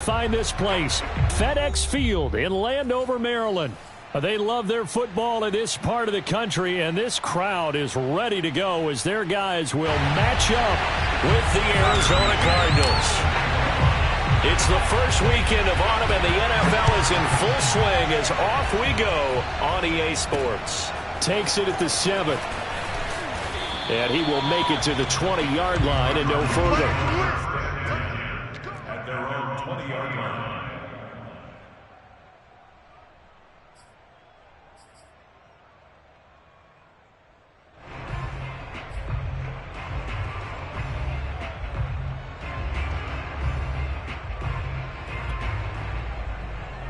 find this place. FedEx Field in Landover, Maryland. They love their football in this part of the country, and this crowd is ready to go as their guys will match up with the Arizona Cardinals. It's the first weekend of autumn, and the NFL is in full swing as off we go on EA Sports. Takes it at the 7th. And he will make it to the 20-yard line and no further. At their own 20-yard line.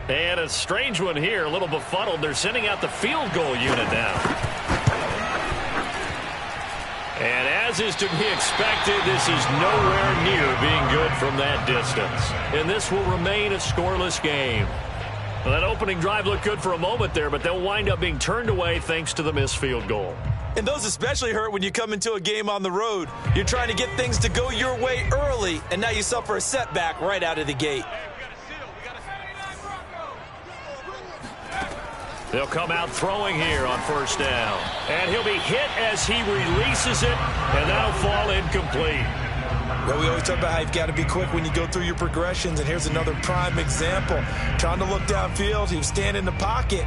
And a strange one here, a little befuddled. They're sending out the field goal unit now. And as is to be expected, this is nowhere near being good from that distance. And this will remain a scoreless game. Well, that opening drive looked good for a moment there, but they'll wind up being turned away thanks to the missed field goal. And those especially hurt when you come into a game on the road. You're trying to get things to go your way early, and now you suffer a setback right out of the gate. They'll come out throwing here on first down. And he'll be hit as he releases it, and that'll fall incomplete. Well, we always talk about how you've got to be quick when you go through your progressions, and here's another prime example. Trying to look downfield, he was standing in the pocket,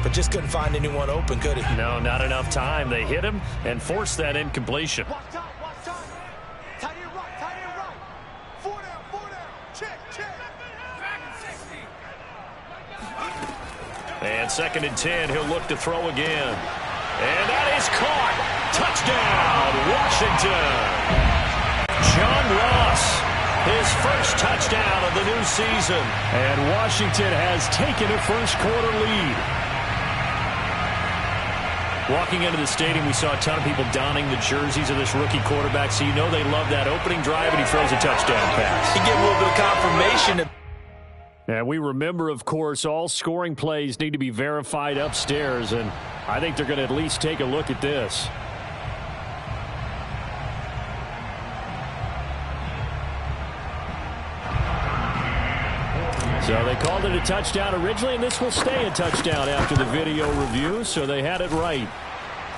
but just couldn't find anyone open, could he? No, not enough time. They hit him and forced that incompletion. Watch time. Tight end right. 4 down. Check. And 2nd and 10, he'll look to throw again. And that is caught. Touchdown, Washington. John Ross, his first touchdown of the new season. And Washington has taken a first-quarter lead. Walking into the stadium, we saw a ton of people donning the jerseys of this rookie quarterback, so you know they love that opening drive, and he throws a touchdown pass. He gave a little bit of confirmation. And we remember, of course, all scoring plays need to be verified upstairs, and I think they're going to at least take a look at this. So they called it a touchdown originally, and this will stay a touchdown after the video review, so they had it right.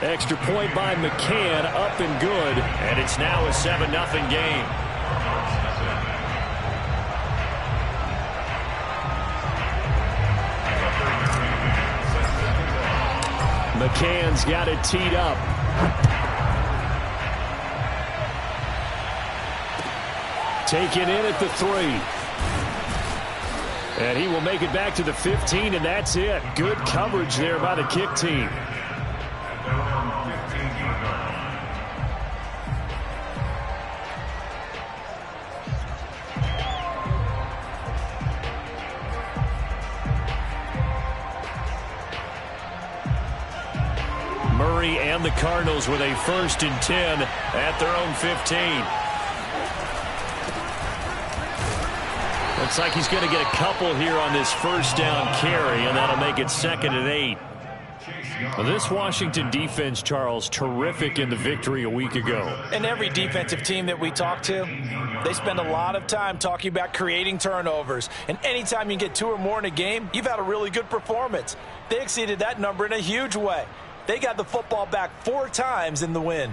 Extra point by McCann, up and good, and it's now a 7-0 game. McCann's got it teed up. Taken in at the 3. And he will make it back to the 15, and that's it. Good coverage there by the kick team. Murray and the Cardinals with a 1st and 10 at their own 15. Looks like he's going to get a couple here on this first down carry, and that'll make it 2nd and 8. Well, this Washington defense, Charles, terrific in the victory a week ago. And every defensive team that we talk to, they spend a lot of time talking about creating turnovers. And anytime you get 2 or more in a game, you've had a really good performance. They exceeded that number in a huge way. They got the football back 4 times in the win.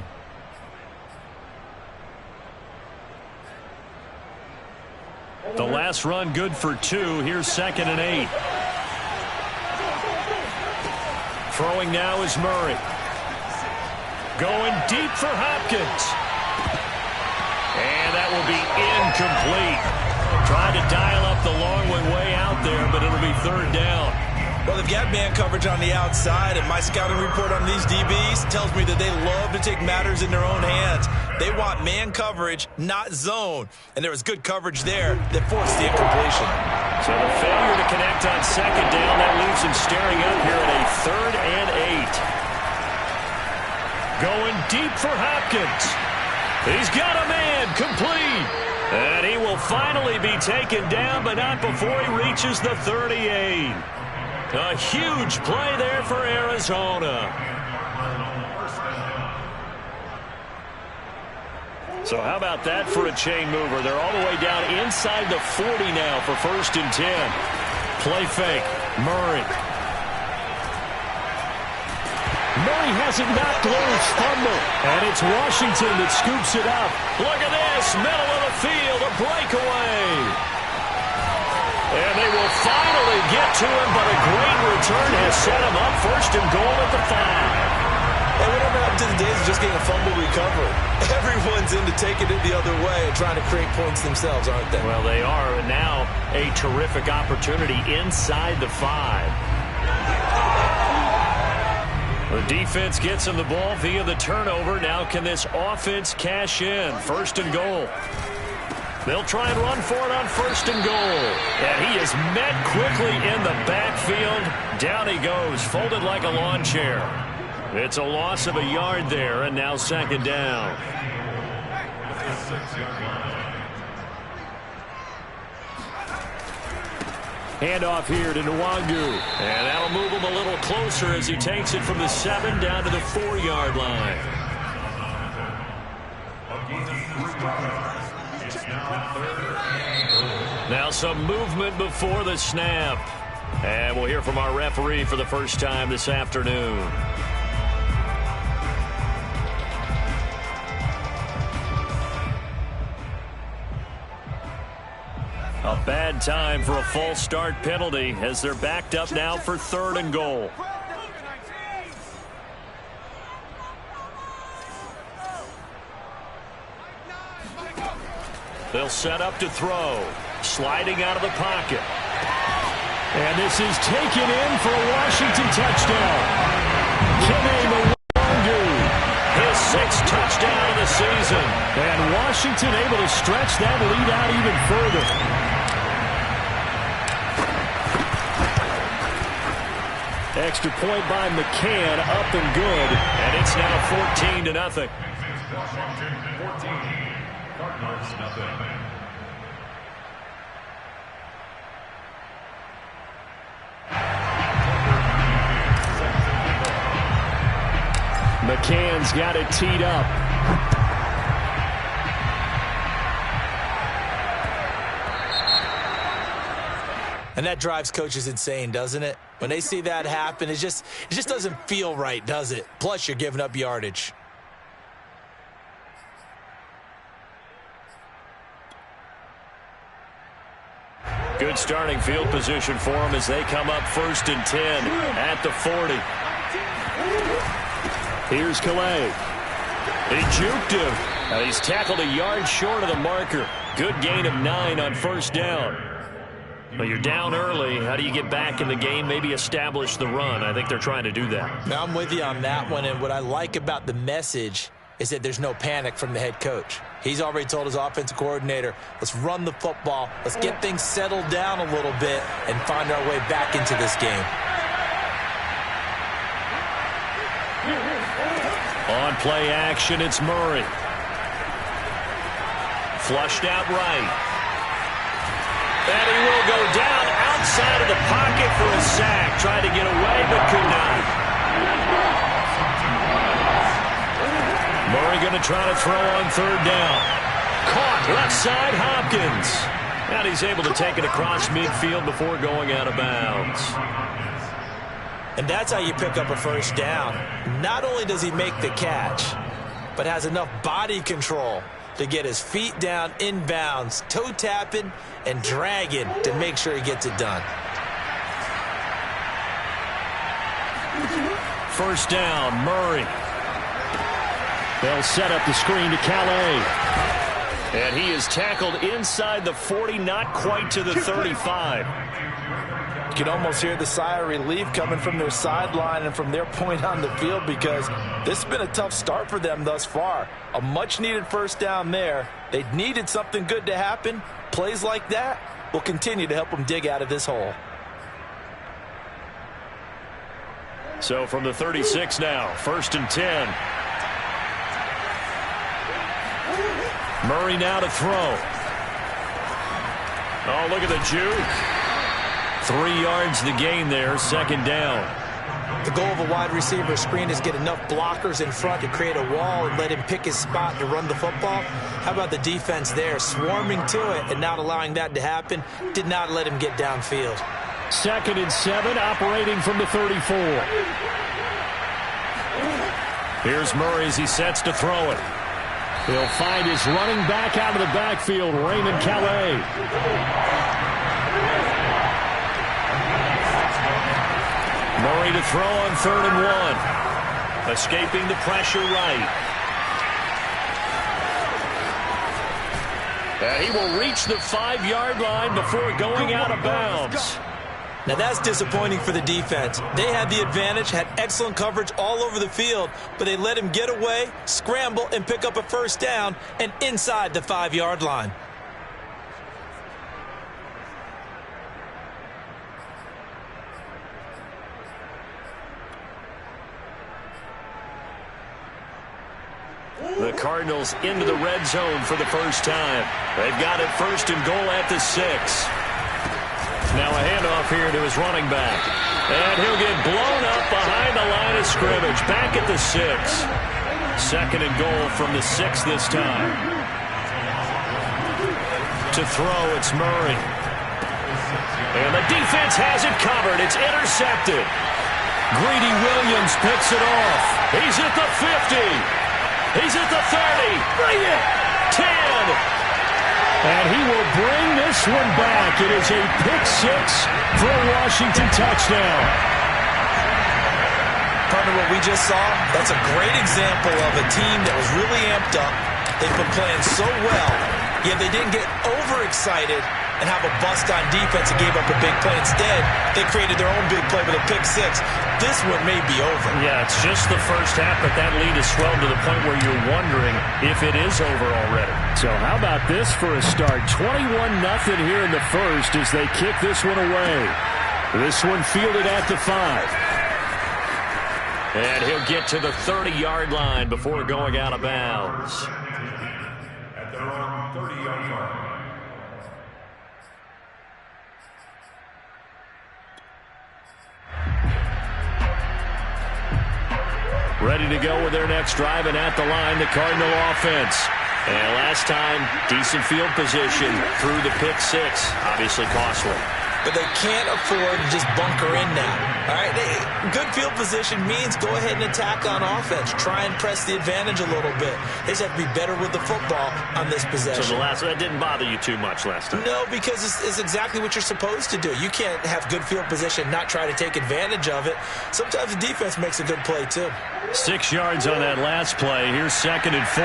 The last run good for 2. Here's 2nd and 8. Throwing now is Murray. Going deep for Hopkins. And that will be incomplete. Trying to dial up the long one way out there, but it'll be 3rd down. Well, they've got man coverage on the outside, and my scouting report on these DBs tells me that they love to take matters in their own hands. They want man coverage, not zone. And there was good coverage there that forced the incompletion. So the failure to connect on 2nd down, that leaves him staring up here at a 3rd and 8. Going deep for Hopkins. He's got a man, complete. And he will finally be taken down, but not before he reaches the 38. A huge play there for Arizona. So how about that for a chain mover? They're all the way down inside the 40 now for 1st and 10. Play fake. Murray. Murray has it knocked loose. Fumble. And it's Washington that scoops it up. Look at this. Middle of the field. A breakaway. And they will finally get to him, but a great return has set him up 1st and goal at the 5. And whatever happened to the days of just getting a fumble recovery? Everyone's into taking it the other way and trying to create points themselves, aren't they? Well, they are. And now a terrific opportunity inside the 5. The defense gets him the ball via the turnover. Now can this offense cash in? 1st and goal. They'll try and run for it on 1st and goal. And he is met quickly in the backfield. Down he goes, folded like a lawn chair. It's a loss of a yard there, and now 2nd down. Handoff here to Nwangu. And that'll move him a little closer as he takes it from the 7 down to the 4-yard line. Now some movement before the snap. And we'll hear from our referee for the first time this afternoon. A bad time for a false start penalty as they're backed up now for 3rd and goal. They'll set up to throw. Sliding out of the pocket. And this is taken in for a Washington touchdown. Kene Nwangu, his 6th touchdown of the season. And Washington able to stretch that lead out even further. Extra point by McCann, up and good. And it's now 14-0. Washington 14, Cardinals nothing. McCann's got it teed up. And that drives coaches insane, doesn't it? When they see that happen, it just doesn't feel right, does it? Plus, you're giving up yardage. Good starting field position for them as they come up 1st and 10 at the 40. Here's Calais. He juked him. Now he's tackled a yard short of the marker. Good gain of 9 on 1st down. Well, you're down early. How do you get back in the game, maybe establish the run? I think they're trying to do that. Now, I'm with you on that one, and what I like about the message is that there's no panic from the head coach. He's already told his offensive coordinator, let's run the football, let's get things settled down a little bit and find our way back into this game. On play action, it's Murray. Flushed out right. And he will go down outside of the pocket for a sack. Tried to get away, but could not. Murray going to try to throw on 3rd down. Caught left side, Hopkins. And he's able to take it across midfield before going out of bounds. And that's how you pick up a 1st down. Not only does he make the catch, but has enough body control to get his feet down inbounds, toe tapping and dragging to make sure he gets it done. 1st down, Murray. They'll set up the screen to Calais. And he is tackled inside the 40, not quite to the 35. You can almost hear the sigh of relief coming from their sideline and from their point on the field because this has been a tough start for them thus far. A much-needed 1st down there. They needed something good to happen. Plays like that will continue to help them dig out of this hole. So from the 36 now, 1st and 10. Murray now to throw. Oh, look at the juke. 3 yards the gain there, 2nd down. The goal of a wide receiver screen is get enough blockers in front to create a wall and let him pick his spot to run the football. How about the defense there, swarming to it and not allowing that to happen? Did not let him get downfield. 2nd and 7, operating from the 34. Here's Murray as he sets to throw it. He'll find his running back out of the backfield, Raymond Calais. Murray to throw on 3rd and 1. Escaping the pressure right. He will reach the 5-yard line before going out of bounds. Now that's disappointing for the defense. They had the advantage, had excellent coverage all over the field, but they let him get away, scramble, and pick up a 1st down and inside the 5-yard line. The Cardinals into the red zone for the first time. They've got it 1st and goal at the 6. Now a handoff here to his running back. And he'll get blown up behind the line of scrimmage. Back at the 6. 2nd and goal from the 6 this time. To throw, it's Murray. And the defense has it covered. It's intercepted. Greedy Williams picks it off. He's at the 50. He's at the 30. Bring it. 10. And he will bring this one back. It is a pick 6 for a Washington touchdown. Partner, what we just saw, that's a great example of a team that was really amped up. They've been playing so well, yet they didn't get overexcited and have a bust on defense and gave up a big play. Instead, they created their own big play with a pick 6. This one may be over. Yeah, it's just the first half, but that lead has swelled to the point where you're wondering if it is over already. So how about this for a start? 21-0 here in the first as they kick this one away. This one fielded at the 5. And he'll get to the 30-yard line before going out of bounds. At their own 30-yard line. Ready to go with their next drive, and at the line, the Cardinal offense. And last time, decent field position through the pick 6. Obviously costly. But they can't afford to just bunker in now. All right, good field position means go ahead and attack on offense. Try and press the advantage a little bit. They just have to be better with the football on this possession. So that didn't bother you too much last time? No, because it's exactly what you're supposed to do. You can't have good field position, not try to take advantage of it. Sometimes the defense makes a good play, too. 6 yards on that last play. Here's 2nd and 4.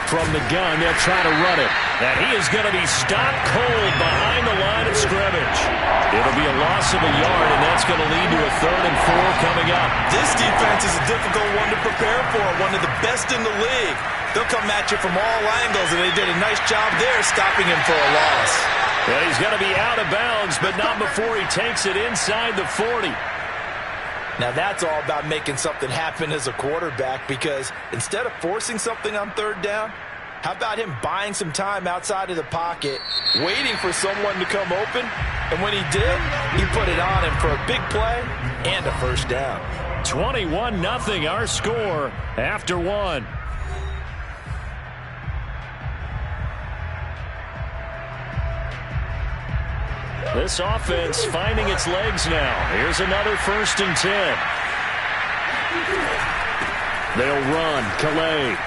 From the gun, they'll try to run it. And he is going to be stopped cold behind the line of scrimmage. It'll be a loss of a yard, and that's going to lead to a 3rd and 4 coming up. This defense is a difficult one to prepare for, one of the best in the league. They'll come at you from all angles, and they did a nice job there stopping him for a loss. Well, he's going to be out of bounds, but not before he takes it inside the 40. Now that's all about making something happen as a quarterback, because instead of forcing something on 3rd down, how about him buying some time outside of the pocket, waiting for someone to come open, and when he did, he put it on him for a big play and a 1st down. 21-0 our score after 1. This offense finding its legs now. Here's another 1st and 10. They'll run. Calais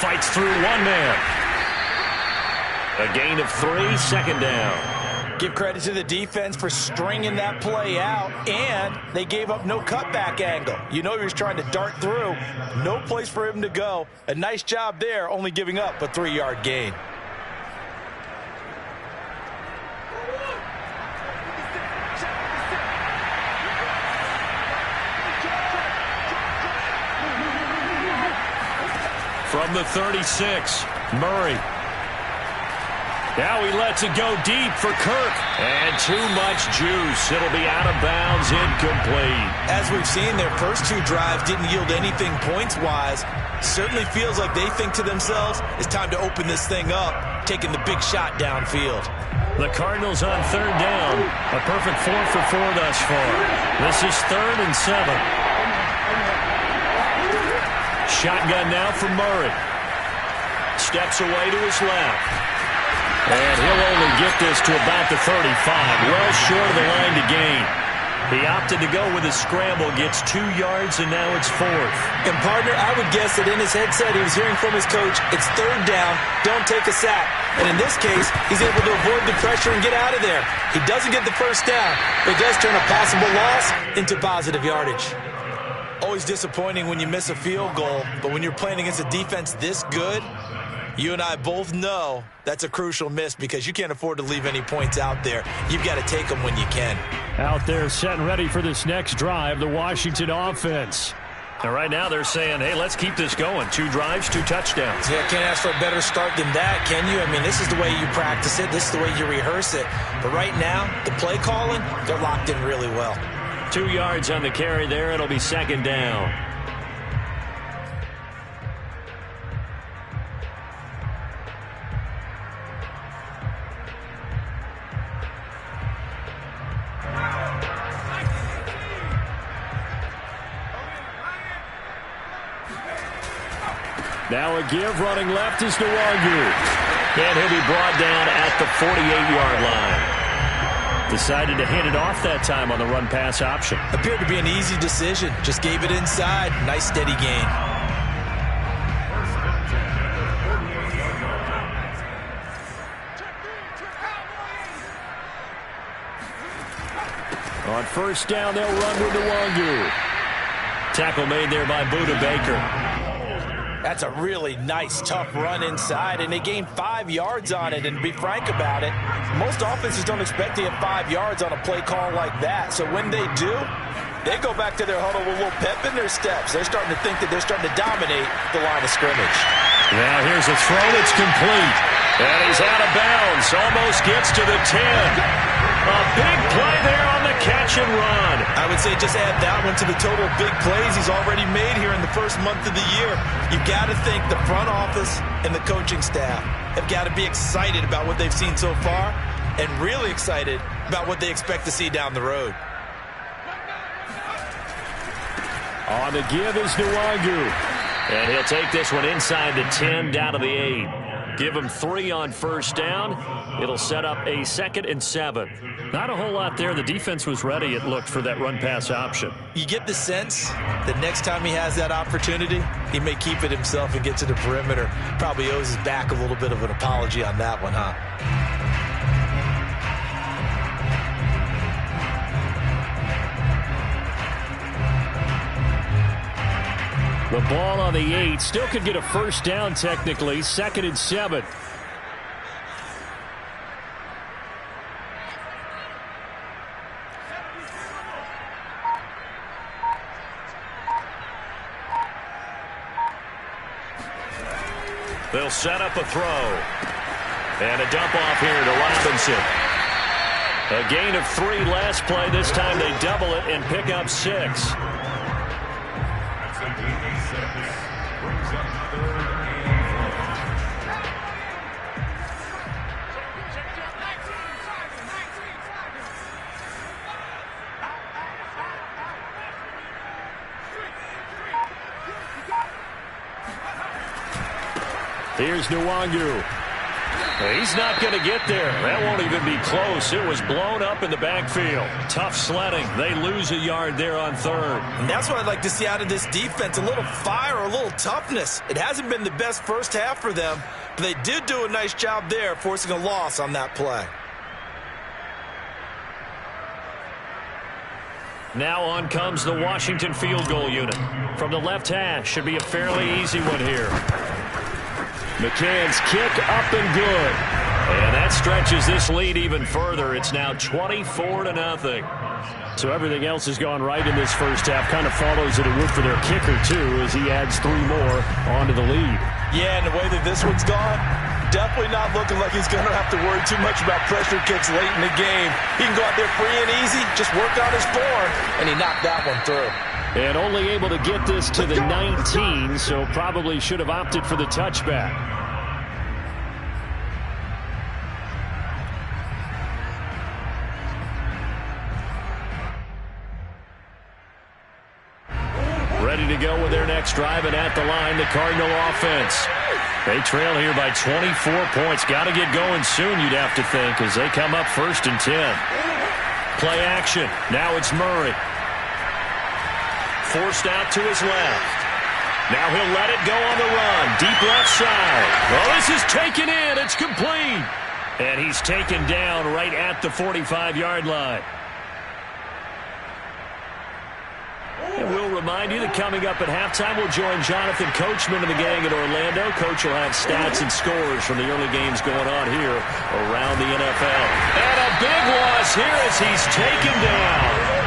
fights through one man. A gain of 3, 2nd down. Give credit to the defense for stringing that play out, and they gave up no cutback angle. You know he was trying to dart through. No place for him to go. A nice job there, only giving up a 3-yard gain. From the 36, Murray. Now he lets it go deep for Kirk. And too much juice. It'll be out of bounds, incomplete. As we've seen, their first 2 drives didn't yield anything points-wise. Certainly feels like they think to themselves, it's time to open this thing up, taking the big shot downfield. The Cardinals on third down. A perfect 4 for 4 thus far. This is 3rd and 7. Shotgun now for Murray. Steps away to his left. And he'll only get this to about the 35. Well short of the line to gain. He opted to go with a scramble, gets 2 yards, and now it's 4th. And, partner, I would guess that in his headset he was hearing from his coach, it's 3rd down, don't take a sack. And in this case, he's able to avoid the pressure and get out of there. He doesn't get the first down, but does turn a possible loss into positive yardage. Always disappointing when you miss a field goal, but when you're playing against a defense this good, you and I both know that's a crucial miss because you can't afford to leave any points out there. You've got to take them when you can. Out there set and ready for this next drive, the Washington offense. And right now they're saying, hey, let's keep this going. 2 drives, 2 touchdowns. Yeah, can't ask for a better start than that, can you? I mean, this is the way you practice it. This is the way you rehearse it. But right now, the play calling, they're locked in really well. 2 yards on the carry there. It'll be 2nd down. Now a give, running left is Nwangu. And he'll be brought down at the 48-yard line. Decided to hand it off that time on the run-pass option. Appeared to be an easy decision. Just gave it inside. Nice steady gain. On 1st down, they'll run with Nwangu. Tackle made there by Buda Baker. That's a really nice, tough run inside, and they gained 5 yards on it. And to be frank about it, most offenses don't expect to get 5 yards on a play call like that. So when they do, they go back to their huddle with a little pep in their steps. They're starting to think that they're starting to dominate the line of scrimmage. Now here's a throw that's complete. And he's out of bounds. Almost gets to the 10. A big play there on the catch and run. I would say just add that one to the total big plays he's already made here in the first month of the year. You've got to think the front office and the coaching staff have got to be excited about what they've seen so far and really excited about what they expect to see down the road. On the give is Nwangu. And he'll take this one inside the 10, down to the 8. Give him 3 on 1st down. It'll set up a 2nd and 7. Not a whole lot there. The defense was ready, it looked, for that run-pass option. You get the sense that next time he has that opportunity, he may keep it himself and get to the perimeter. Probably owes his back a little bit of an apology on that one, huh? The ball on the 8. Still could get a 1st down technically. 2nd and 7. They'll set up a throw. And a dump off here to Robinson. A gain of 3 last play. This time they double it and pick up 6. Here's Nwangu. He's not going to get there. That won't even be close. It was blown up in the backfield. Tough sledding. They lose a yard there on 3rd. And that's what I'd like to see out of this defense. A little fire, a little toughness. It hasn't been the best first half for them, but they did do a nice job there, forcing a loss on that play. Now on comes the Washington field goal unit. From the left hash, should be a fairly easy one here. McCann's kick up and good. And that stretches this lead even further. It's now 24-0. So everything else has gone right in this first half. Kind of follows that it would for their kicker, too, as he adds 3 more onto the lead. Yeah, and the way that this one's gone, definitely not looking like he's going to have to worry too much about pressure kicks late in the game. He can go out there free and easy, just work on his form, and he knocked that one through. And only able to get this to the 19, so probably should have opted for the touchback. go with their next drive, and at the line, the Cardinal offense. They trail here by 24 points. Got to get going soon, you'd have to think, as they come up 1st and 10. Play action. Now it's Murray. Forced out to his left. Now he'll let it go on the run. Deep left side. Well, this is taken in. It's complete. And he's taken down right at the 45-yard line. And we'll remind you that coming up at halftime, we'll join Jonathan Coachman and the gang at Orlando. Coach will have stats and scores from the early games going on here around the NFL. And a big loss here as he's taken down.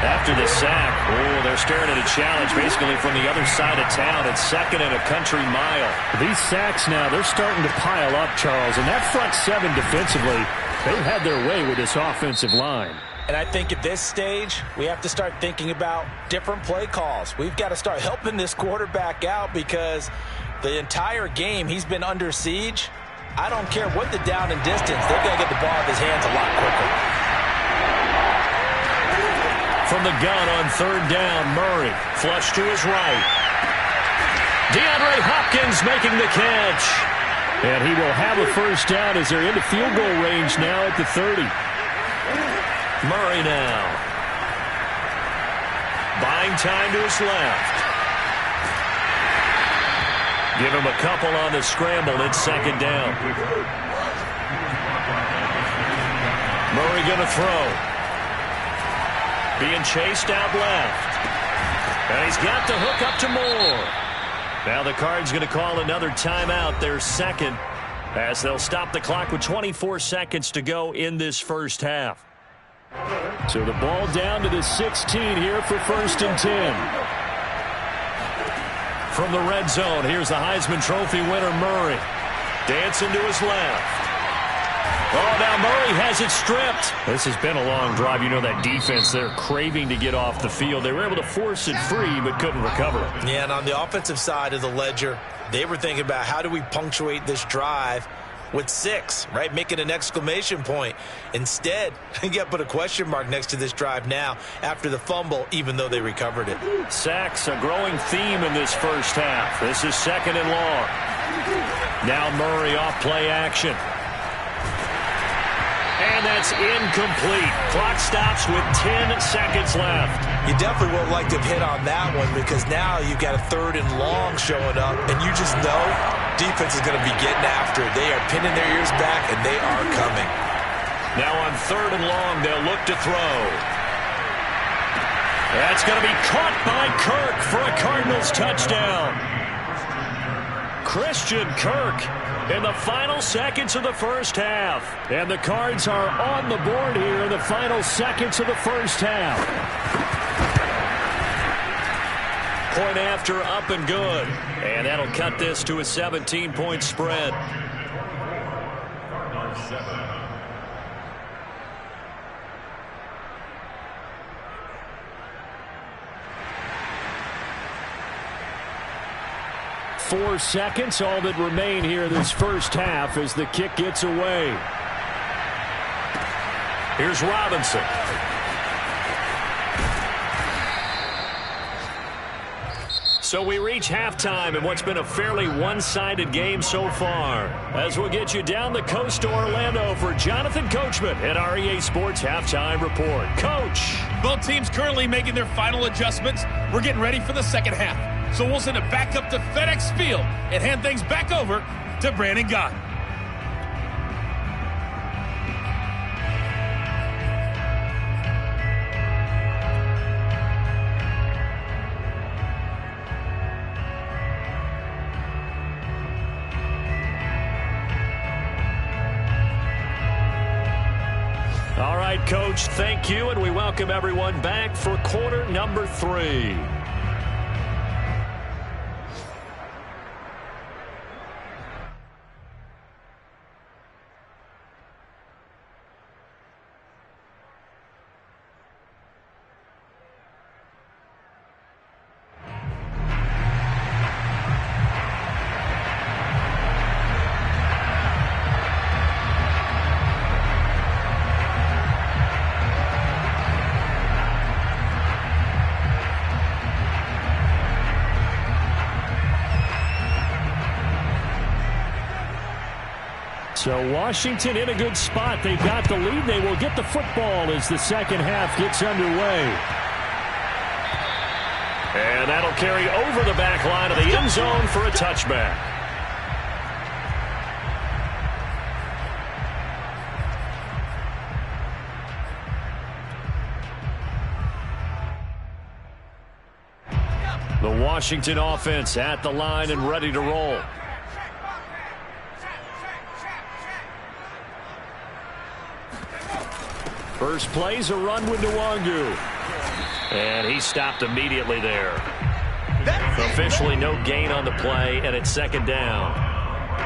After the sack, they're staring at a challenge basically from the other side of town. It's 2nd and a country mile. These sacks now, they're starting to pile up, Charles. And that front 7 defensively, they've had their way with this offensive line. And I think at this stage, we have to start thinking about different play calls. We've got to start helping this quarterback out because the entire game he's been under siege. I don't care what the down and distance. They've got to get the ball in his hands a lot quicker. From the gun on 3rd down, Murray. Flush to his right. DeAndre Hopkins making the catch. And he will have a 1st down as they're into field goal range now at the 30. Murray now. Buying time to his left. Give him a couple on the scramble. It's 2nd down. Murray going to throw. Being chased out left. And he's got the hook up to Moore. Now the Cards going to call another timeout, their 2nd, as they'll stop the clock with 24 seconds to go in this first half. So the ball down to the 16 here for 1st and 10. From the red zone, here's the Heisman Trophy winner, Murray. Dancing to his left. Oh, now Murray has it stripped. This has been a long drive. You know that defense, they're craving to get off the field. They were able to force it free, but couldn't recover it. Yeah, and on the offensive side of the ledger, they were thinking about how do we punctuate this drive with 6, right? Making an exclamation point. Instead, you got to put a question mark next to this drive now after the fumble, even though they recovered it. Sacks, a growing theme in this first half. This is 2nd and long. Now Murray off play action. And that's incomplete. Clock stops with 10 seconds left. You definitely won't like to hit on that one because now you've got a 3rd and long showing up, and you just know defense is going to be getting after it. They are pinning their ears back, and they are coming. Now on 3rd and long, they'll look to throw. That's going to be caught by Kirk for a Cardinals touchdown. Christian Kirk in the final seconds of the first half. And the Cards are on the board here in the final seconds of the first half. Point after, up and good. And that'll cut this to a 17-point spread. Number 7. 4 seconds, all that remain here this first half as the kick gets away. Here's Robinson. So we reach halftime in what's been a fairly one-sided game so far. As we'll get you down the coast to Orlando for Jonathan Coachman at our EA Sports Halftime Report. Coach. Both teams currently making their final adjustments. We're getting ready for the second half. So we'll send it back up to FedEx Field and hand things back over to Brandon Gott. All right, Coach, thank you, and we welcome everyone back for quarter number 3. So Washington in a good spot. They've got the lead. They will get the football as the second half gets underway. And that'll carry over the back line of the end zone for a touchback. The Washington offense at the line and ready to roll. First play's a run with Nwangu. And he stopped immediately there. Officially no gain on the play, and it's second down.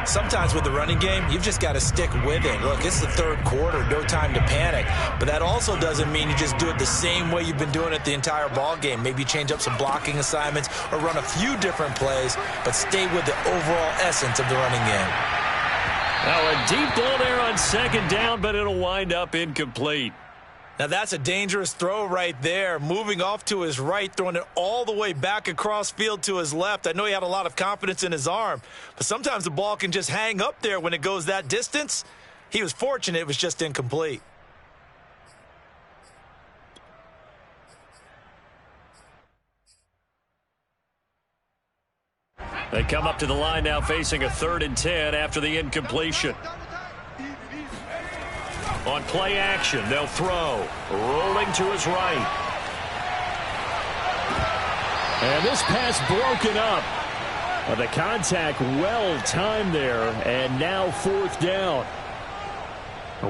Sometimes with the running game, you've just got to stick with it. Look, it's the third quarter, no time to panic. But that also doesn't mean you just do it the same way you've been doing it the entire ball game. Maybe change up some blocking assignments or run a few different plays, but stay with the overall essence of the running game. Now a deep ball there on second down, but it'll wind up incomplete. Now that's a dangerous throw right there. Moving off to his right, throwing it all the way back across field to his left. I know he had a lot of confidence in his arm, but sometimes the ball can just hang up there when it goes that distance. He was fortunate it was just incomplete. They come up to the line now facing a 3rd and 10 after the incompletion. On play action, they'll throw. Rolling to his right. And this pass broken up. The contact well timed there, and now 4th down.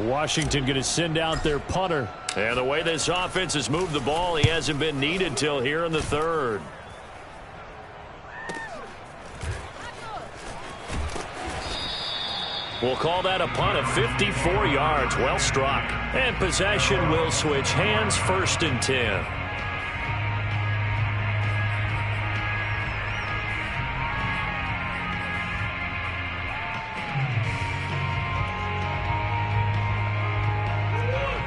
Washington going to send out their punter. And the way this offense has moved the ball, he hasn't been needed till here in the 3rd. We'll call that a punt of 54 yards. Well struck. And possession will switch hands, 1st and 10.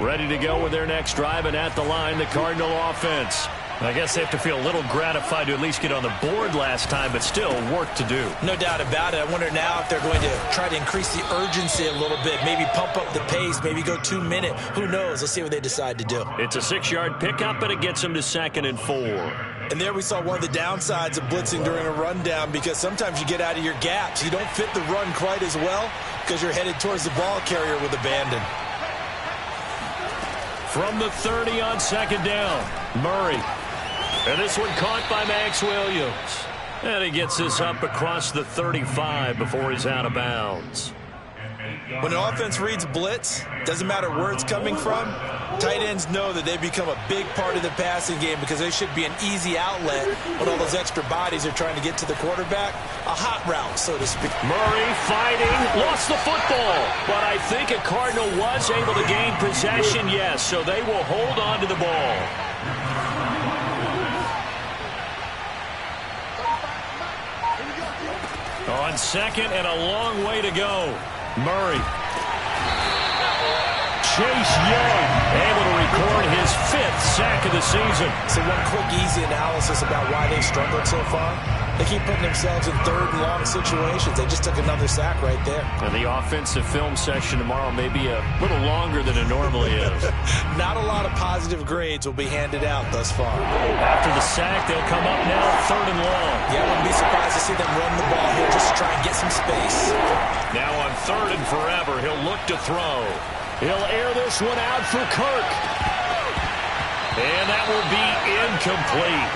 Ready to go with their next drive, and at the line, the Cardinal offense. I guess they have to feel a little gratified to at least get on the board last time, but still work to do. No doubt about it. I wonder now if they're going to try to increase the urgency a little bit, maybe pump up the pace, maybe go 2 minute. Who knows? Let's see what they decide to do. It's a 6-yard pickup, and it gets them to 2nd and 4. And there we saw one of the downsides of blitzing during a rundown, because sometimes you get out of your gaps. You don't fit the run quite as well because you're headed towards the ball carrier with abandon. From the 30 on 2nd down, Murray. And this one caught by Max Williams. And he gets this up across the 35 before he's out of bounds. When an offense reads blitz, doesn't matter where it's coming from, tight ends know that they become a big part of the passing game because they should be an easy outlet when all those extra bodies are trying to get to the quarterback. A hot route, so to speak. Murray fighting, lost the football. But I think a Cardinal was able to gain possession, yes, so they will hold on to the ball. On 2nd and a long way to go. Murray. Chase Young able to record his 5th sack of the season. So one quick, easy analysis about why they struggled so far. They keep putting themselves in 3rd and long situations. They just took another sack right there. And the offensive film session tomorrow may be a little longer than it normally is. Not a lot of positive grades will be handed out thus far. After the sack, they'll come up now 3rd and long. Yeah, I wouldn't be surprised to see them run the ball here just to try and get some space. Now on 3rd and forever, he'll look to throw. He'll air this one out for Kirk. And that will be incomplete.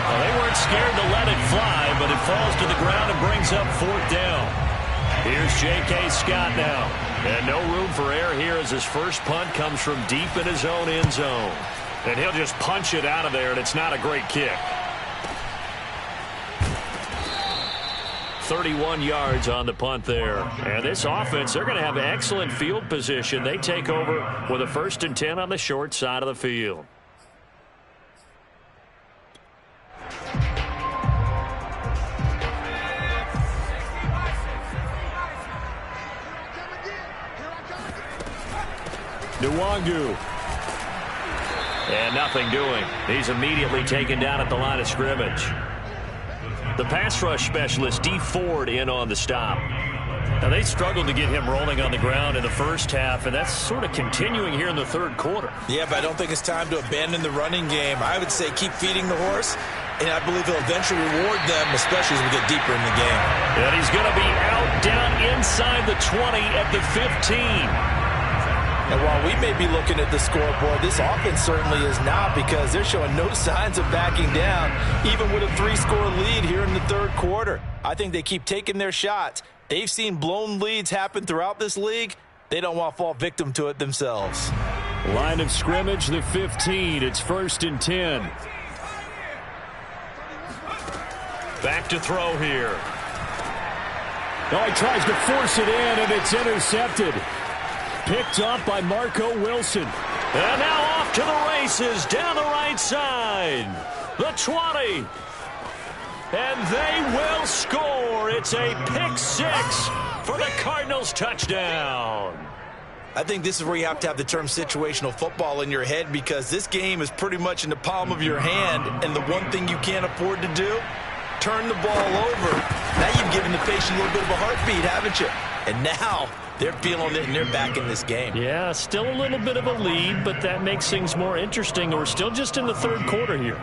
Well, they weren't scared to let it fly, but it falls to the ground and brings up 4th down. Here's J.K. Scott now. And no room for error here as his first punt comes from deep in his own end zone. And he'll just punch it out of there, and it's not a great kick. 31 yards on the punt there. And this offense, they're going to have excellent field position. They take over with a 1st and 10 on the short side of the field. Nwangu. And nothing doing. He's immediately taken down at the line of scrimmage. The pass rush specialist, D. Ford, in on the stop. Now, they struggled to get him rolling on the ground in the first half, and that's sort of continuing here in the third quarter. Yeah, but I don't think it's time to abandon the running game. I would say keep feeding the horse, and I believe he'll eventually reward them, especially as we get deeper in the game. And he's going to be out down inside the 20 at the 15. And while we may be looking at the scoreboard, this offense certainly is not, because they're showing no signs of backing down, even with a 3-score lead here in the third quarter. I think they keep taking their shots. They've seen blown leads happen throughout this league. They don't want to fall victim to it themselves. Line of scrimmage, the 15. It's 1st and 10. Back to throw here. Oh, he tries to force it in, and it's intercepted. Picked up by Marco Wilson. And now off to the races down the right side. The 20. And they will score. It's a pick 6 for the Cardinals touchdown. I think this is where you have to have the term situational football in your head, because this game is pretty much in the palm of your hand, and the one thing you can't afford to do, turn the ball over. Now you've given the patient a little bit of a heartbeat, haven't you? And now they're feeling it, and they're back in this game. Yeah, still a little bit of a lead, but that makes things more interesting. We're still just in the third quarter here.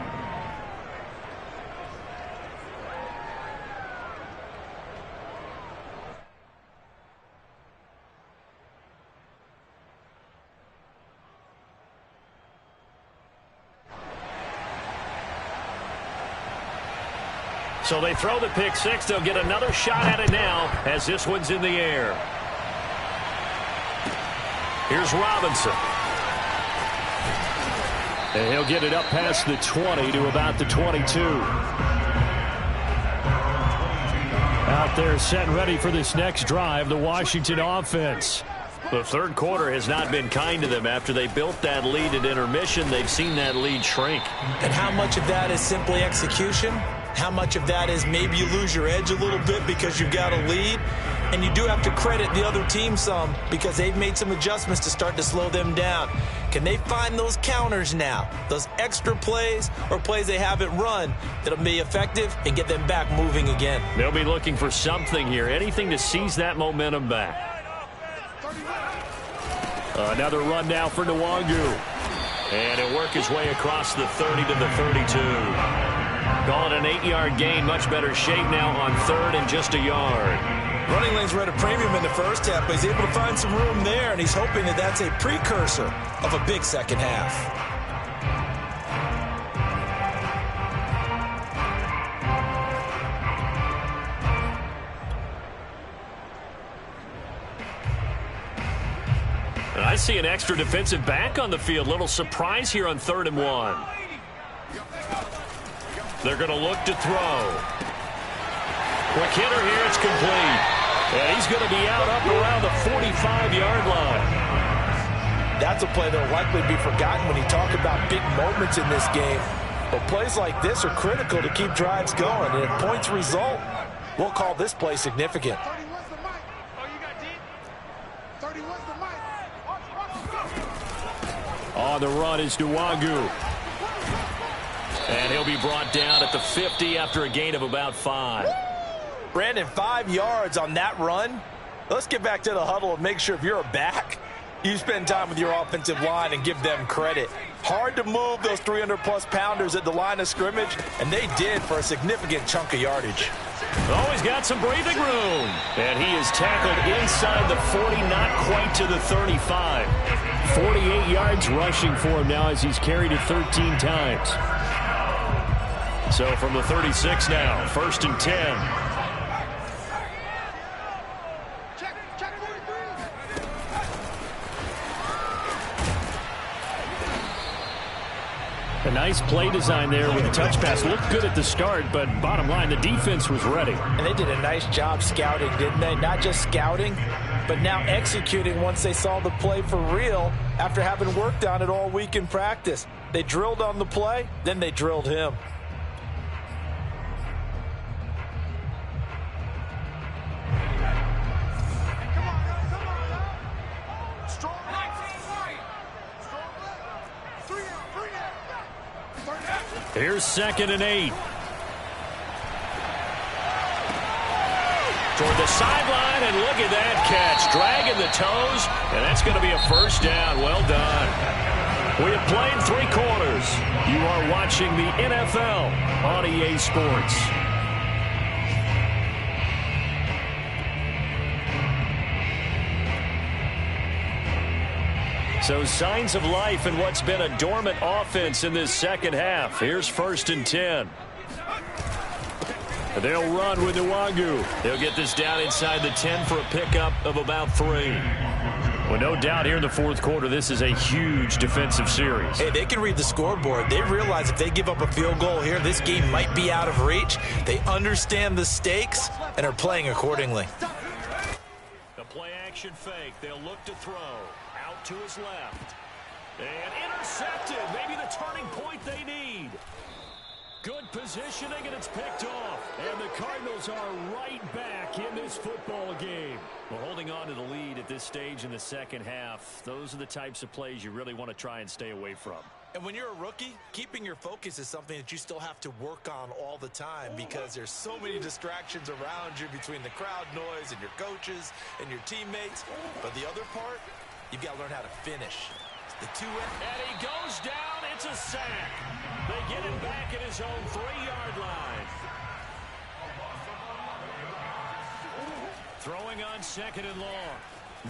So they throw the pick 6. They'll get another shot at it now as this one's in the air. Here's Robinson. And he'll get it up past the 20 to about the 22. Out there set and ready for this next drive, the Washington offense. The third quarter has not been kind to them. After they built that lead at intermission, they've seen that lead shrink. And how much of that is simply execution? How much of that is maybe you lose your edge a little bit because you've got a lead? And you do have to credit the other team some, because they've made some adjustments to start to slow them down. Can they find those counters now, those extra plays or plays they haven't run that'll be effective and get them back moving again? They'll be looking for something here, anything to seize that momentum back. Another run now for Nwangu. And he'll work his way across the 30 to the 32. Call it an 8-yard gain. Much better shape now on 3rd and just a yard. Running lanes were at a premium in the first half, but he's able to find some room there, and he's hoping that that's a precursor of a big second half. And I see an extra defensive back on the field. Little surprise here on 3rd and 1. They're going to look to throw. Quick hitter here, it's complete. And he's going to be out up around the 45-yard line. That's a play that will likely be forgotten when you talk about big moments in this game. But plays like this are critical to keep drives going. And if points result, we'll call this play significant. On the run is Nwangu. And he'll be brought down at the 50 after a gain of about 5. Brandon, 5 yards on that run. Let's get back to the huddle and make sure if you're a back, you spend time with your offensive line and give them credit. Hard to move those 300-plus pounders at the line of scrimmage, and they did for a significant chunk of yardage. Oh, he's got some breathing room. And he is tackled inside the 40, not quite to the 35. 48 yards rushing for him now as he's carried it 13 times. So from the 36 now, 1st and 10. A nice play design there with the touch pass. Looked good at the start, but bottom line, the defense was ready. And they did a nice job scouting, didn't they? Not just scouting, but now executing once they saw the play for real after having worked on it all week in practice. They drilled on the play, then they drilled him. Here's 2nd and 8. toward the sideline, and look at that catch. Dragging the toes, and that's going to be a first down. Well done. We have played 3 quarters. You are watching the NFL on EA Sports. So signs of life in what's been a dormant offense in this second half. Here's 1st and 10. They'll run with Nwangu. They'll get this down inside the 10 for a pickup of about 3. Well, no doubt here in the 4th quarter, this is a huge defensive series. Hey, they can read the scoreboard. They realize if they give up a field goal here, this game might be out of reach. They understand the stakes and are playing accordingly. The play action fake. They'll look to throw. Out to his left. And intercepted. Maybe the turning point they need. Good positioning, and it's picked off. And the Cardinals are right back in this football game. Well, holding on to the lead at this stage in the second half, those are the types of plays you really want to try and stay away from. And when you're a rookie, keeping your focus is something that you still have to work on all the time because there's so many distractions around you between the crowd noise and your coaches and your teammates. But the other part, you've got to learn how to finish. The and he goes down. It's a sack. They get him back at his own 3-yard line. Throwing on 2nd and long.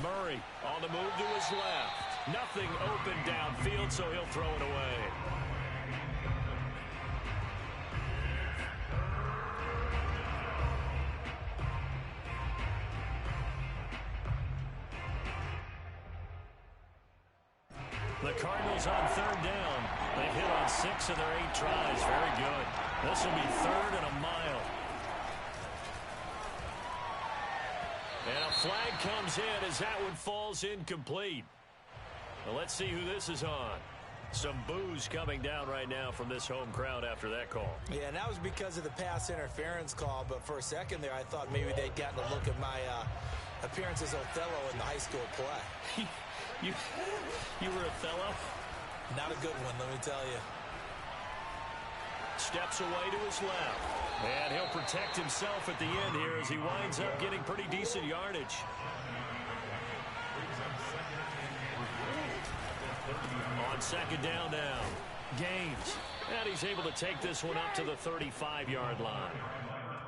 Murray on the move to his left. Nothing open downfield, so he'll throw it away. The Cardinals on 3rd down. They've hit on 6 of their 8 tries. Very good. This will be 3rd and a mile. And a flag comes in as that one falls incomplete. Well, let's see who this is on. Some boos coming down right now from this home crowd after that call. Yeah, and that was because of the pass interference call. But for a second there, I thought maybe they'd gotten a look at my appearance as Othello in the high school play. You were Othello? Not a good one, let me tell you. Steps away to his left. And he'll protect himself at the end here as he winds up getting pretty decent yardage. On 2nd down now. Gaines. And he's able to take this one up to the 35-yard line.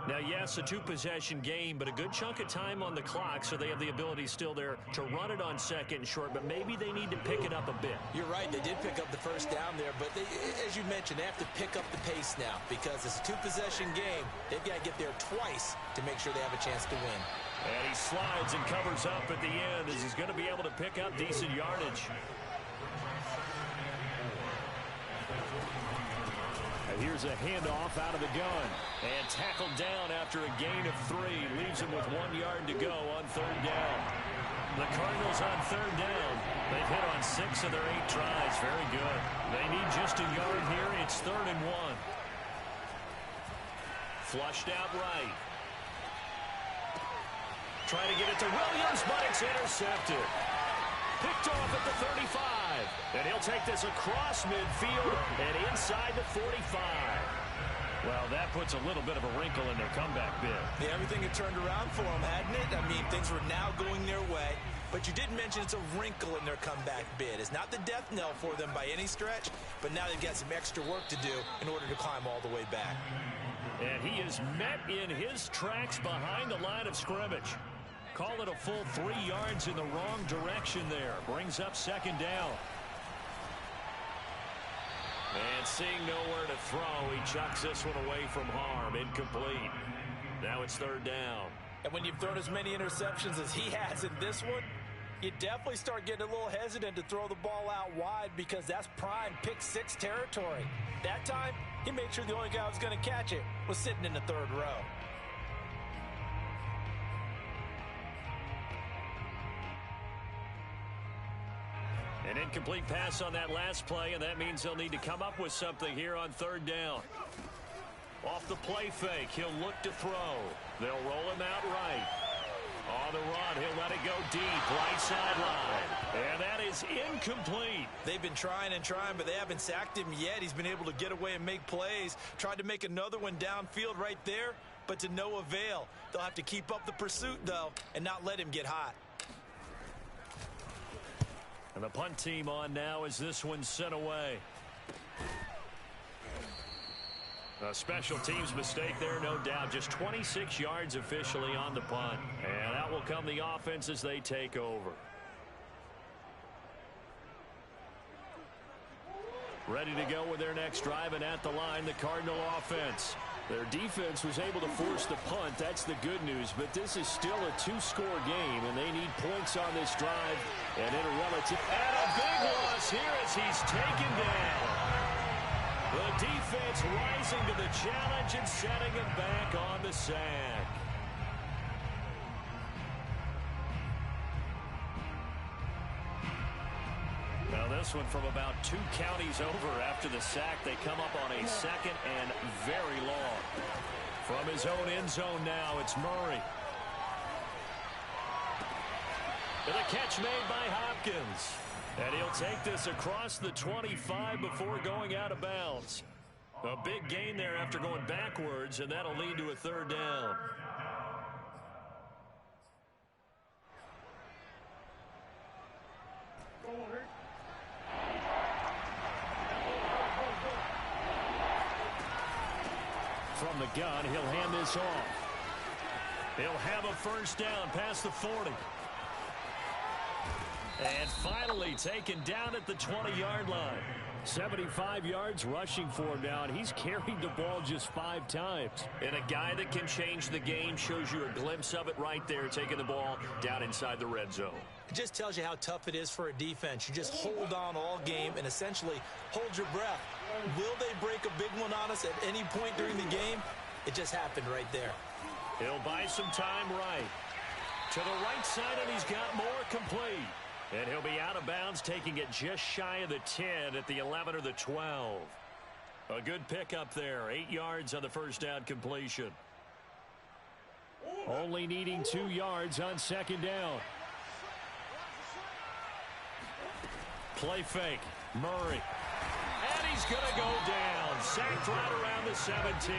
Now, yes, a 2-possession game, but a good chunk of time on the clock, so they have the ability still there to run it on 2nd and short, but maybe they need to pick it up a bit. You're right. They did pick up the first down there, but they, as you mentioned, they have to pick up the pace now because it's a 2-possession game. They've got to get there twice to make sure they have a chance to win. And he slides and covers up at the end as he's going to be able to pick up decent yardage. Here's a handoff out of the gun. And tackled down after a gain of 3. Leaves him with 1 yard to go on 3rd down. The Cardinals on 3rd down. They've hit on 6 of their 8 tries. Very good. They need just a yard here. It's 3rd and 1. Flushed out right. Trying to get it to Williams, but it's intercepted. Picked off at the 35. And he'll take this across midfield and inside the 45. Well, that puts a little bit of a wrinkle in their comeback bid. Yeah, everything had turned around for them, hadn't it? I mean, things were now going their way. But you did mention it's a wrinkle in their comeback bid. It's not the death knell for them by any stretch, but now they've got some extra work to do in order to climb all the way back. And he is met in his tracks behind the line of scrimmage. Call it a full 3 yards in the wrong direction there. Brings up 2nd down. And seeing nowhere to throw, he chucks this one away from harm. Incomplete. Now it's 3rd down. And when you've thrown as many interceptions as he has in this one, you definitely start getting a little hesitant to throw the ball out wide because that's prime pick-6 territory. That time, he made sure the only guy who was going to catch it was sitting in the 3rd row. An incomplete pass on that last play, and that means they'll need to come up with something here on 3rd down. Off the play fake, he'll look to throw. They'll roll him out right. On the run, he'll let it go deep, right sideline. And that is incomplete. They've been trying and trying, but they haven't sacked him yet. He's been able to get away and make plays. Tried to make another one downfield right there. but to no avail. They'll have to keep up the pursuit, though, and not let him get hot. And the punt team on now as this one's sent away. A special teams mistake there, no doubt. Just 26 yards officially on the punt. And out will come the offense as they take over. Ready to go with their next drive, and at the line, the Cardinal offense. Their defense was able to force the punt. That's the good news. But this is still a two-score game, and they need points on this drive. And in a relative... And a big loss here as he's taken down. The defense rising to the challenge and setting him back on the sack. Now this one from about 2 counties over after the sack. They come up on a 2nd and very long. From his own end zone now, it's Murray. And a catch made by Hopkins. And he'll take this across the 25 before going out of bounds. A big gain there after going backwards, and that'll lead to a 3rd down. From the gun, he'll hand this off. He'll have a 1st down past the 40. And finally taken down at the 20-yard line. 75 yards rushing for him now, and he's carried the ball just 5 times. And a guy that can change the game, shows you a glimpse of it right there, taking the ball down inside the red zone. It just tells you how tough it is for a defense. You just hold on all game and essentially hold your breath. Will they break a big one on us at any point during the game? It just happened right there. He'll buy some time right. To the right side, and he's got more complete. And he'll be out of bounds, taking it just shy of the 10 at the 11 or the 12. A good pickup there. 8 yards on the 1st down completion. Only needing 2 yards on 2nd down. Play fake. Murray. And he's going to go down. Sacked right around the 17.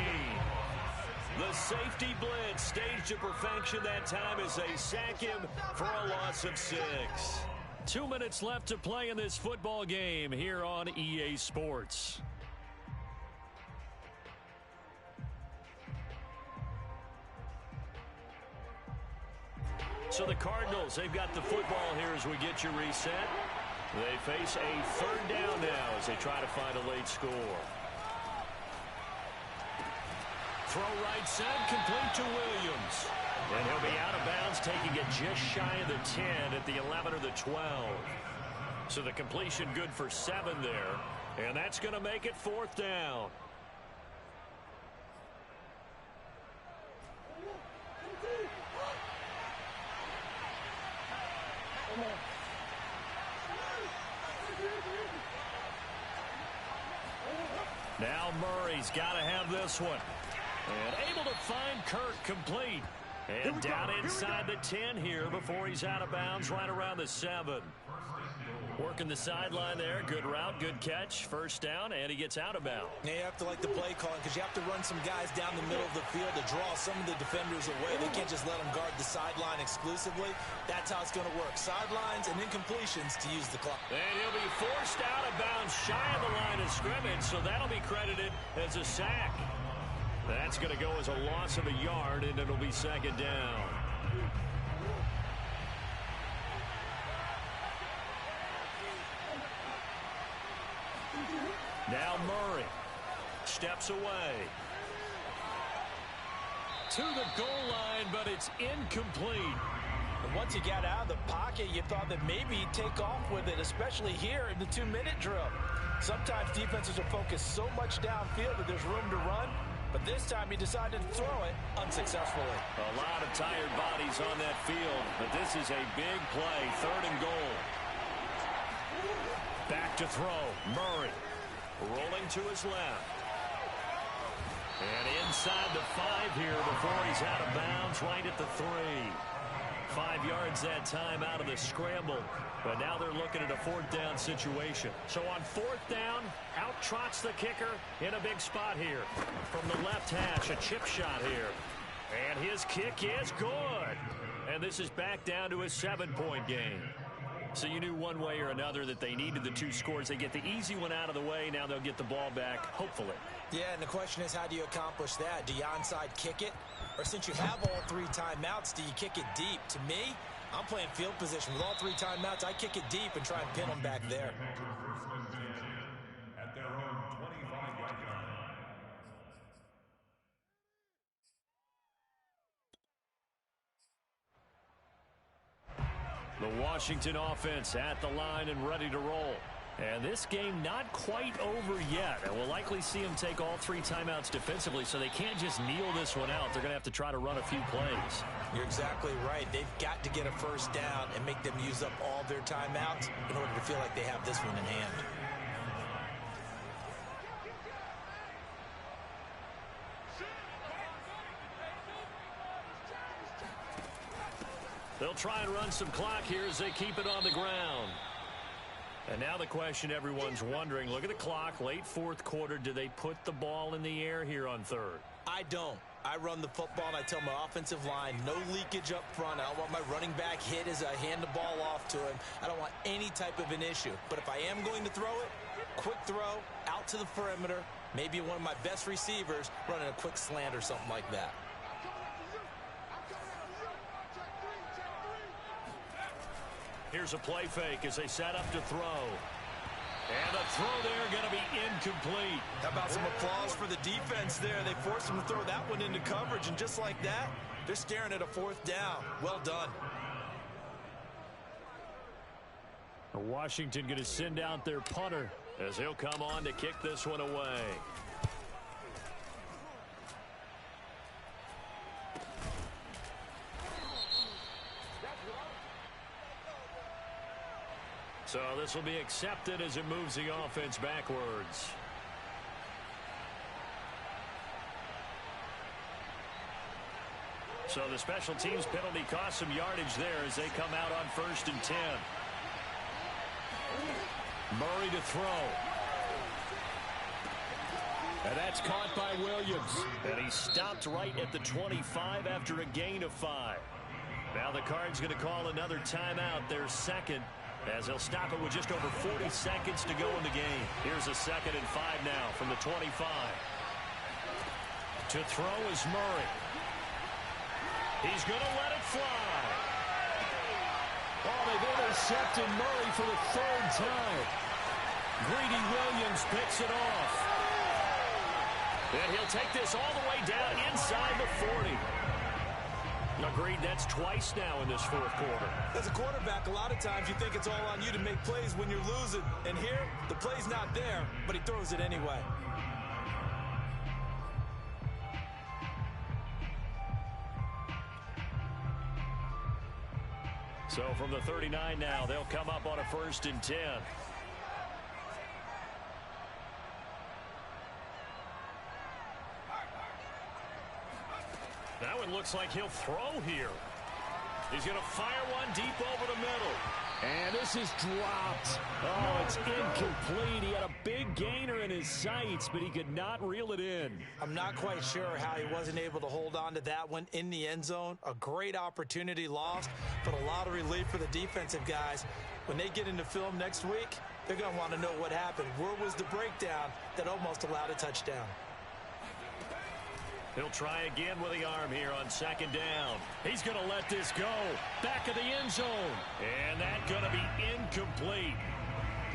The safety blitz staged to perfection that time as they sack him for a loss of 6. 2 minutes left to play in this football game here on EA Sports. So the Cardinals, they've got the football here as we get you reset. They face a 3rd down now as they try to find a late score. Throw right side, complete to Williams. And he'll be out of bounds, taking it just shy of the 10 at the 11 or the 12. So the completion good for 7 there. And that's going to make it 4th down. Now Murray's got to have this one. And able to find Kirk complete. And down inside the 10 here before he's out of bounds right around the 7. Working the sideline there. Good route, good catch. 1st down, and he gets out of bounds. Now you have to like the play calling because you have to run some guys down the middle of the field to draw some of the defenders away. They can't just let them guard the sideline exclusively. That's how it's going to work. Sidelines and incompletions to use the clock. And he'll be forced out of bounds shy of the line of scrimmage, so that'll be credited as a sack. That's going to go as a loss of a yard, and it'll be 2nd down. Now Murray steps away. To the goal line, but it's incomplete. And once he got out of the pocket, you thought that maybe he'd take off with it, especially here in the 2-minute drill. Sometimes defenses are focused so much downfield that there's room to run. But this time he decided to throw it unsuccessfully. A lot of tired bodies on that field, but this is a big play, 3rd and goal. Back to throw, Murray rolling to his left. And inside the 5 here before he's out of bounds right at the 3. 5 yards that time out of the scramble. But now they're looking at a 4th down situation. So on 4th down, out trots the kicker in a big spot here. From the left hash, a chip shot here. And his kick is good. And this is back down to a 7-point game. So you knew one way or another that they needed the 2 scores. They get the easy one out of the way. Now they'll get the ball back, hopefully. Yeah, and the question is, how do you accomplish that? Do you onside kick it? Or since you have all 3 timeouts, do you kick it deep? To me, I'm playing field position. With all 3 timeouts, I kick it deep and try and pin them back there. At their own 25-yard line. The Washington offense at the line and ready to roll. And this game not quite over yet. And we'll likely see them take all 3 timeouts defensively, so they can't just kneel this one out. They're going to have to try to run a few plays. You're exactly right. They've got to get a first down and make them use up all their timeouts in order to feel like they have this one in hand. They'll try and run some clock here as they keep it on the ground. And now the question everyone's wondering, look at the clock, late 4th quarter. Do they put the ball in the air here on 3rd? I don't. I run the football, and I tell my offensive line, no leakage up front. I don't want my running back hit as I hand the ball off to him. I don't want any type of an issue. But if I am going to throw it, quick throw, out to the perimeter, maybe one of my best receivers running a quick slant or something like that. Here's a play fake as they set up to throw. And the throw there going to be incomplete. How about some applause for the defense there? They forced him to throw that one into coverage, and just like that, they're staring at a 4th down. Well done. Washington going to send out their punter as he'll come on to kick this one away. So this will be accepted as it moves the offense backwards. So the special teams penalty cost some yardage there as they come out on 1st and 10. Murray to throw. And that's caught by Williams. And he stopped right at the 25 after a gain of 5. Now the Cards going to call another timeout, their 2nd. As he'll stop it with just over 40 seconds to go in the game. Here's a 2nd and 5 now from the 25. To throw is Murray. He's going to let it fly. Oh, they've intercepted Murray for the 3rd time. Greedy Williams picks it off. And he'll take this all the way down inside the 40. Agreed, that's twice now in this 4th quarter. As a quarterback, a lot of times you think it's all on you to make plays when you're losing. And here, the play's not there, but he throws it anyway. So from the 39 now, they'll come up on a 1st and 10. That one looks like he'll throw here. He's going to fire one deep over the middle. And this is dropped. Oh, it's incomplete. He had a big gainer in his sights, but he could not reel it in. I'm not quite sure how he wasn't able to hold on to that one in the end zone. A great opportunity lost, but a lot of relief for the defensive guys. When they get into film next week, they're going to want to know what happened. Where was the breakdown that almost allowed a touchdown? He'll try again with the arm here on 2nd down. He's going to let this go. Back of the end zone. And that's going to be incomplete.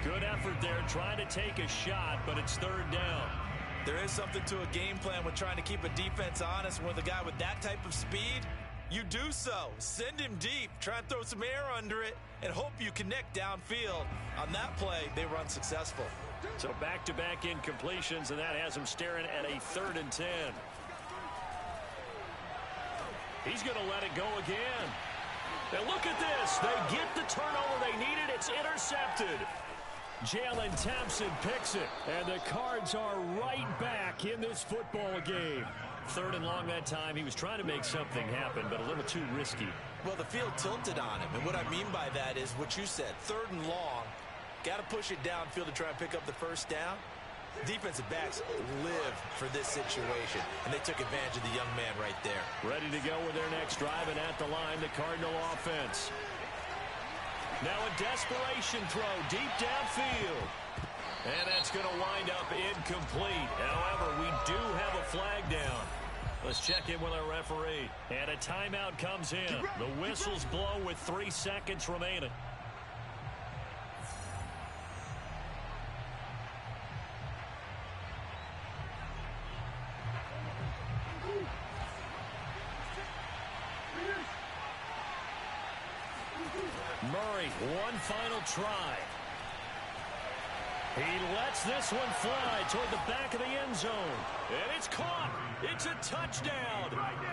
Good effort there trying to take a shot, but it's 3rd down. There is something to a game plan with trying to keep a defense honest. With a guy with that type of speed, you do so. Send him deep. Try and throw some air under it and hope you connect downfield. On that play, they were unsuccessful. So back-to-back incompletions, and that has him staring at a 3rd and 10. He's going to let it go again. And look at this. They get the turnover they needed. It's intercepted. Jalen Thompson picks it. And the Cards are right back in this football game. 3rd and long that time. He was trying to make something happen, but a little too risky. Well, the field tilted on him. And what I mean by that is what you said. 3rd and long. Got to push it downfield to try and pick up the 1st down. Defensive backs live for this situation, and they took advantage of the young man right there. Ready to go with their next drive, and at the line, the Cardinal offense. Now a desperation throw deep downfield. And that's going to wind up incomplete. However, we do have a flag down. Let's check in with our referee. And a timeout comes in. The whistles blow with 3 seconds remaining. Murray, one final try. He lets this one fly toward the back of the end zone. And it's caught. It's a touchdown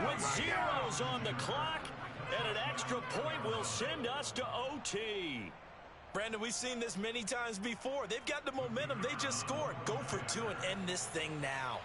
with zeros on the clock. And an extra point will send us to OT. Brandon, we've seen this many times before. They've got the momentum. They just scored. Go for 2 and end this thing now.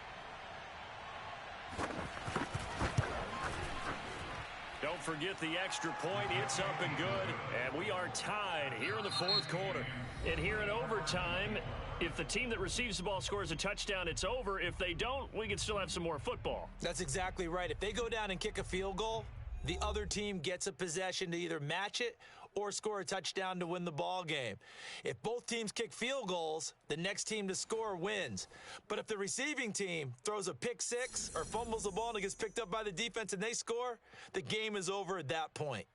Don't forget the extra point. It's up and good. And we are tied here in the 4th quarter. And here in overtime, if the team that receives the ball scores a touchdown, it's over. If they don't, we can still have some more football. That's exactly right. If they go down and kick a field goal, the other team gets a possession to either match it or score a touchdown to win the ball game. If both teams kick field goals, the next team to score wins. But if the receiving team throws a pick six or fumbles the ball and it gets picked up by the defense and they score, the game is over at that point.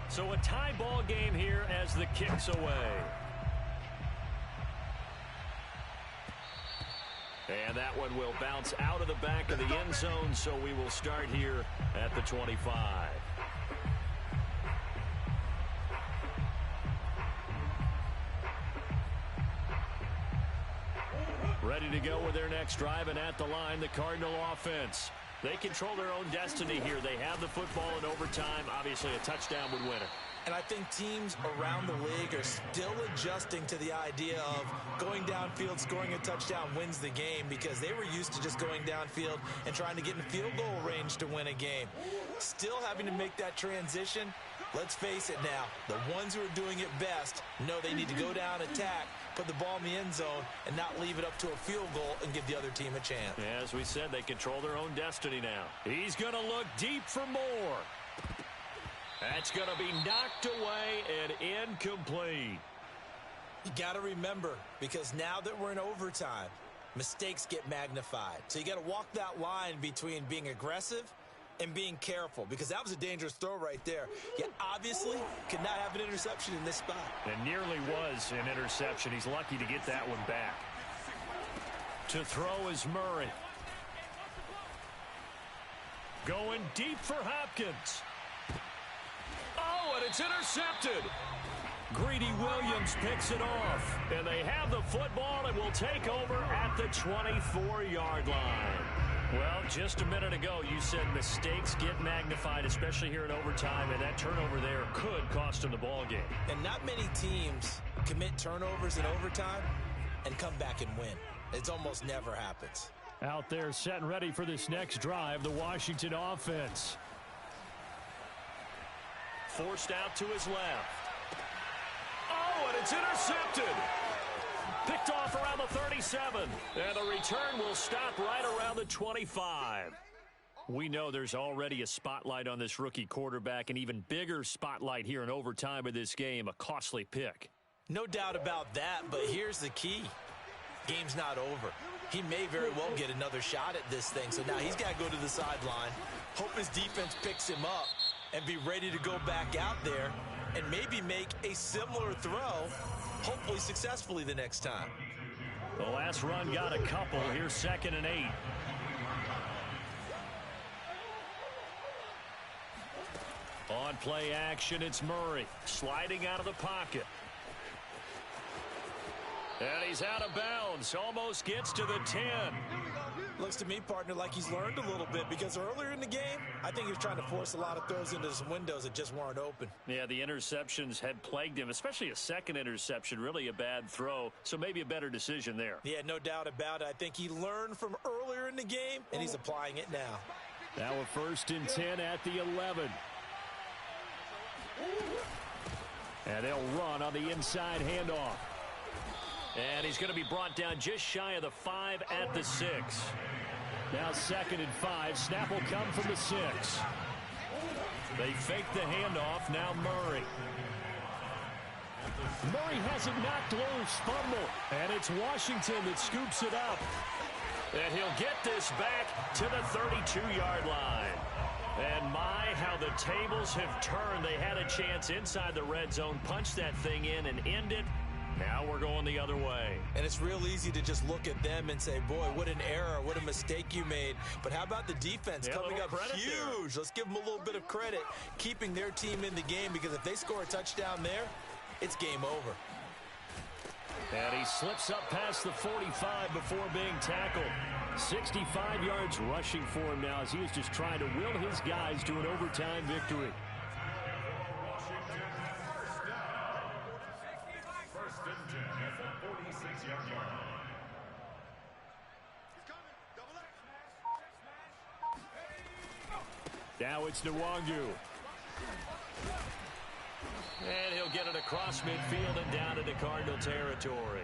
So a tie ball game here as the kick's away. And that one will bounce out of the back of the end zone, so we will start here at the 25. Ready to go with their next drive, and at the line, the Cardinal offense. They control their own destiny here. They have the football in overtime. Obviously, a touchdown would win it. And I think teams around the league are still adjusting to the idea of going downfield, scoring a touchdown wins the game, because they were used to just going downfield and trying to get in field goal range to win a game. Still having to make that transition. Let's face it now, the ones who are doing it best know they need to go down, attack, put the ball in the end zone, and not leave it up to a field goal and give the other team a chance. As we said, they control their own destiny now. He's going to look deep for more. That's going to be knocked away and incomplete. You got to remember, because now that we're in overtime, mistakes get magnified. So you got to walk that line between being aggressive and being careful, because that was a dangerous throw right there. You obviously could not have an interception in this spot. And nearly was an interception. He's lucky to get that one back. To throw is Murray. Going deep for Hopkins. Oh, and it's intercepted. Greedy Williams picks it off. And they have the football and will take over at the 24-yard line. Well, just a minute ago, you said mistakes get magnified, especially here in overtime, and that turnover there could cost them the ball game. And not many teams commit turnovers in overtime and come back and win. It almost never happens. Out there set and ready for this next drive, the Washington offense. Forced out to his left. Oh, and it's intercepted. Picked off around the 37. And the return will stop right around the 25. We know there's already a spotlight on this rookie quarterback, an even bigger spotlight here in overtime of this game, a costly pick. No doubt about that, but here's the key. Game's not over. He may very well get another shot at this thing, so now he's got to go to the sideline, hope his defense picks him up, and be ready to go back out there and maybe make a similar throw, hopefully successfully the next time. The last run got a couple. Here's 2nd and 8. On play action, it's Murray sliding out of the pocket. And he's out of bounds. Almost gets to the 10. Looks to me, partner, like he's learned a little bit, because earlier in the game, I think he was trying to force a lot of throws into some windows that just weren't open. Yeah, the interceptions had plagued him, especially a second interception, really a bad throw, so maybe a better decision there. Yeah, no doubt about it. I think he learned from earlier in the game, and he's applying it now. Now a 1st and 10 at the 11. And they'll run on the inside handoff. And he's going to be brought down just shy of the 5 at the 6. Now 2nd and 5. Snap will come from the 6. They fake the handoff. Now Murray. Murray has it knocked loose. Fumble. And it's Washington that scoops it up. And he'll get this back to the 32-yard line. And my, how the tables have turned. They had a chance inside the red zone, punch that thing in and end it. Now we're going the other way. And it's real easy to just look at them and say, boy, what an error, what a mistake you made. But how about the defense coming up huge? There. Let's give them a little bit of credit, keeping their team in the game, because if they score a touchdown there, it's game over. And he slips up past the 45 before being tackled. 65 yards rushing for him now as he is just trying to will his guys to an overtime victory. First and 10 at the 46-yard line. Now it's Nwangu. And he'll get it across midfield and down into Cardinal territory.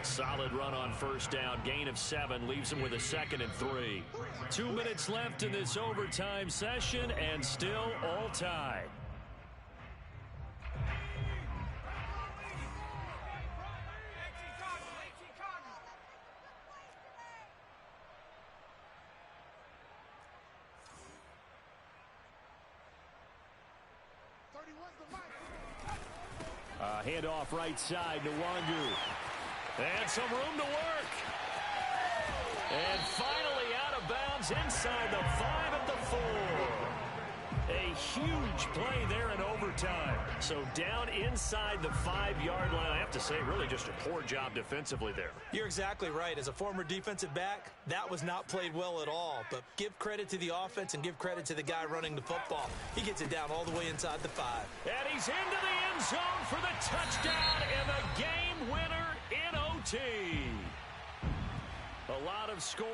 A solid run on 1st down. Gain of 7 leaves him with a 2nd and 3. 2 minutes left in this overtime session and still all tied. Handoff right side to Nwangu. And some room to work. And finally out of bounds inside the 5 at the 4. A huge play there in overtime. So down inside the 5-yard line. I have to say, really just a poor job defensively there. You're exactly right. As a former defensive back, that was not played well at all. But give credit to the offense and give credit to the guy running the football. He gets it down all the way inside the 5. And he's into the end zone for the touchdown and the game winner in OT. A lot of scoring.